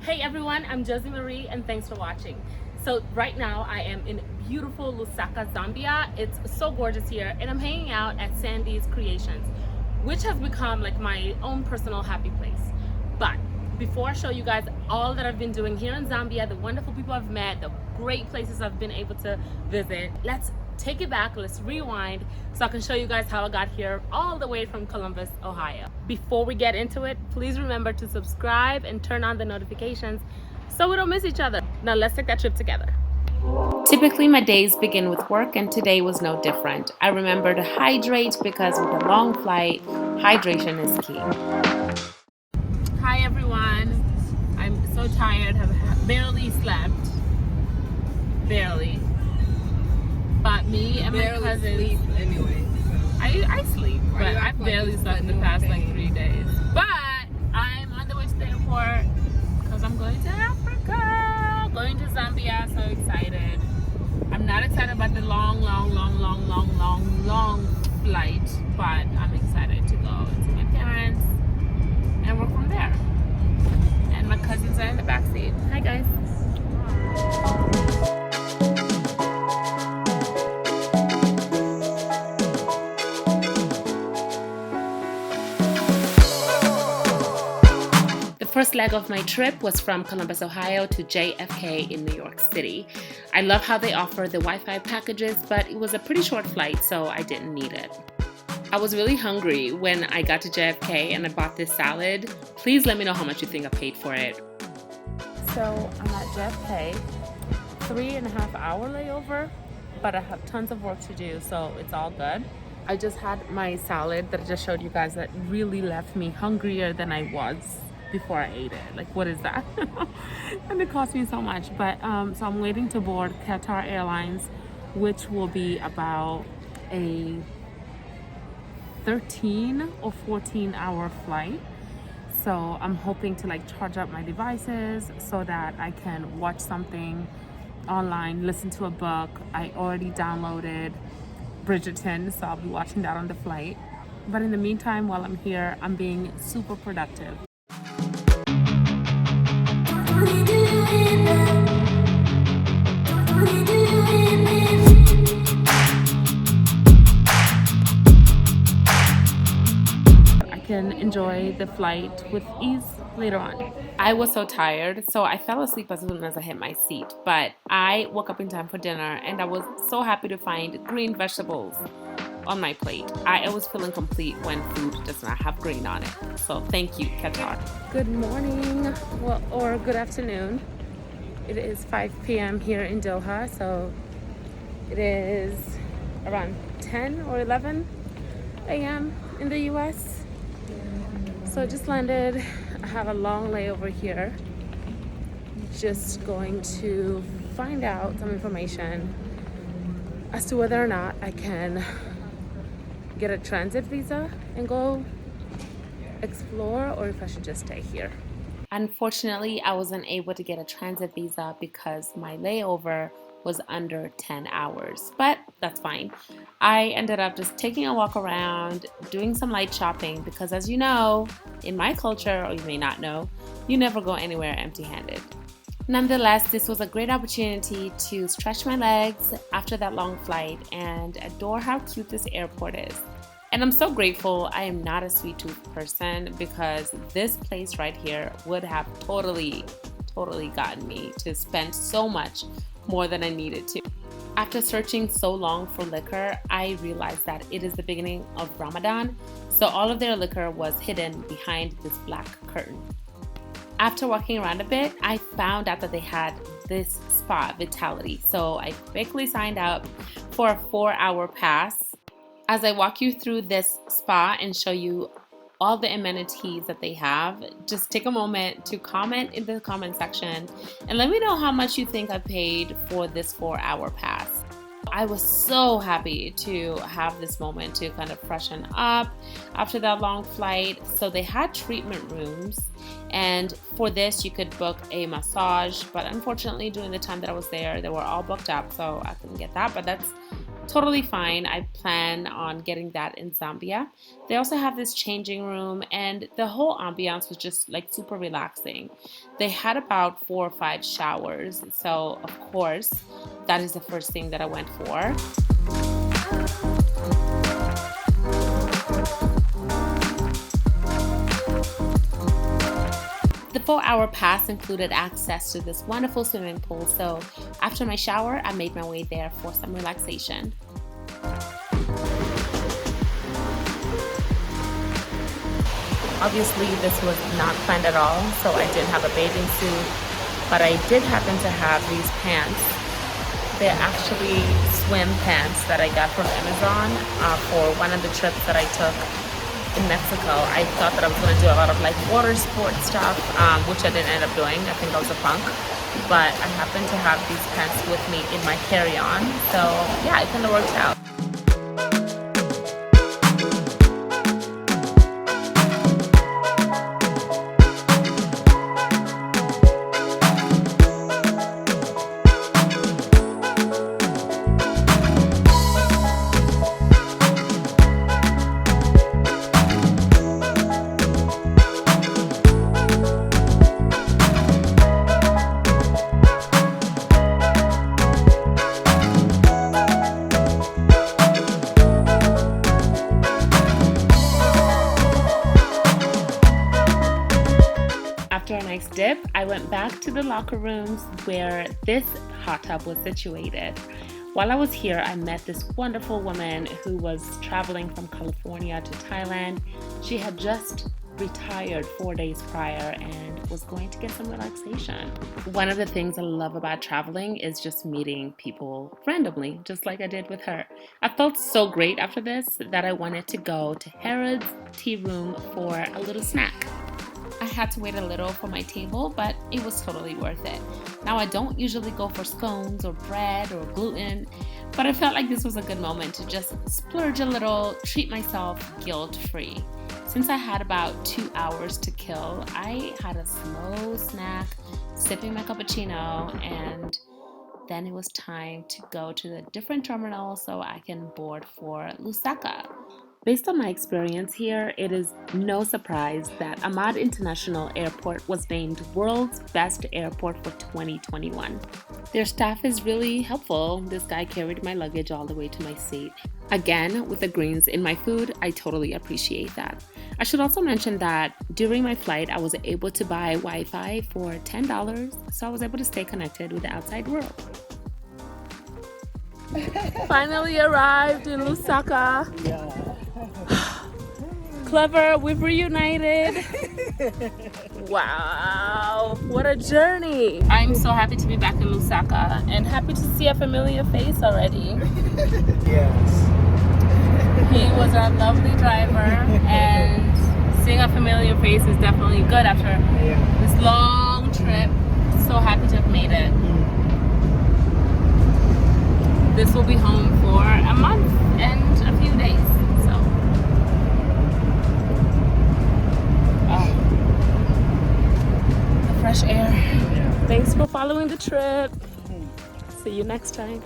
Hey everyone, I'm Josie Marie and thanks for watching. So right now I am in beautiful Lusaka, Zambia. It's so gorgeous here and I'm hanging out at Sandy's Creations, which has become like my own personal happy place. But before I show you guys all that I've been doing here in Zambia, the wonderful people I've met, the great places I've been able to visit, let's take it back, let's rewind so I can show you guys how I got here all the way from Columbus, Ohio. Before we get into it, please remember to subscribe and turn on the notifications so we don't miss each other. Now let's take that trip together. Typically my days begin with work and today was no different. I remember to hydrate because with a long flight, hydration is key. Hi everyone, I'm so tired, have barely slept, barely. But me and my cousins sleep anyway. I sleep, but I've barely slept in the past like 3 days. But I'm on the way to the airport because I'm going to Africa, going to Zambia. So excited. I'm not excited about the long flight, but I'm excited to go to my parents and we're from there. And my cousins are in the back seat. Hi guys. The first leg of my trip was from Columbus, Ohio to JFK in New York City. I love how they offer the Wi-Fi packages, but it was a pretty short flight, so I didn't need it. I was really hungry when I got to JFK and I bought this salad. Please let me know how much you think I paid for it. So I'm at JFK, 3.5 hour layover, but I have tons of work to do, so it's all good. I just had my salad that I just showed you guys that really left me hungrier than I was before I ate it. Like, what is that? And it cost me so much. But so I'm waiting to board Qatar Airlines, which will be about a 13 or 14 hour flight. So I'm hoping to like charge up my devices so that I can watch something online, listen to a book. I already downloaded Bridgerton, so I'll be watching that on the flight. But in the meantime, while I'm here, I'm being super productive. I can enjoy the flight with ease later on. I was so tired, so I fell asleep as soon as I hit my seat, but I woke up in time for dinner and I was so happy to find green vegetables on my plate. I always feel incomplete when food does not have green on it. So thank you, Qatar. Good morning, well, or good afternoon. It is 5 p.m. here in Doha, so it is around 10 or 11 a.m. in the US. So I just landed. I have a long layover here. Just going to find out some information as to whether or not I can get a transit visa and go explore, or if I should just stay here. Unfortunately, I wasn't able to get a transit visa because my layover was under 10 hours, but that's fine. I ended up just taking a walk around, doing some light shopping because, as you know, in my culture, or you may not know, you never go anywhere empty-handed. Nonetheless, this was a great opportunity to stretch my legs after that long flight and adore how cute this airport is. And I'm so grateful I am not a sweet tooth person because this place right here would have totally gotten me to spend so much more than I needed to. After searching so long for liquor, I realized that it is the beginning of Ramadan, so all of their liquor was hidden behind this black curtain. After walking around a bit, I found out that they had this spa, Vitality, so I quickly signed up for a 4-hour pass. As I walk you through this spa and show you all the amenities that they have, just take a moment to comment in the comment section and let me know how much you think I paid for this 4-hour pass. I was so happy to have this moment to kind of freshen up after that long flight. So they had treatment rooms, and for this you could book a massage, but unfortunately during the time that I was there, they were all booked up, so I couldn't get that, but that's totally fine. I plan on getting that in Zambia. They also have this changing room, and the whole ambiance was just like super relaxing. They had about 4 or 5 showers, so of course, that is the first thing that I went for. The 4 hour pass included access to this wonderful swimming pool, so after my shower, I made my way there for some relaxation. Obviously, this was not planned at all, so I didn't have a bathing suit, but I did happen to have these pants. They're actually swim pants that I got from Amazon for one of the trips that I took in Mexico. I thought that I was going to do a lot of like water sports stuff, which I didn't end up doing. I think I was a punk. But I happened to have these pants with me in my carry-on. So yeah, it kind of worked out. After a nice dip, I went back to the locker rooms where this hot tub was situated. While I was here, I met this wonderful woman who was traveling from California to Thailand. She had just retired 4 days prior and was going to get some relaxation. One of the things I love about traveling is just meeting people randomly, just like I did with her. I felt so great after this that I wanted to go to Harrod's tea room for a little snack. I had to wait a little for my table, but it was totally worth it. Now, I don't usually go for scones or bread or gluten, but I felt like this was a good moment to just splurge a little, treat myself guilt-free. Since I had about 2 hours to kill, I had a slow snack, sipping my cappuccino, and then it was time to go to the different terminal so I can board for Lusaka. Based on my experience here, it is no surprise that Ahmad International Airport was named World's Best Airport for 2021. Their staff is really helpful. This guy carried my luggage all the way to my seat. Again, with the greens in my food, I totally appreciate that. I should also mention that during my flight, I was able to buy Wi-Fi for $10, so I was able to stay connected with the outside world. Finally arrived in Lusaka. Yeah. Clever, we've reunited. Wow, what a journey. I'm so happy to be back in Lusaka and happy to see a familiar face already. Yes. He was a lovely driver, and seeing a familiar face is definitely good after this long trip. So happy to have made it. This will be home for a month and a few days. Fresh air. Thanks for following the trip. See you next time.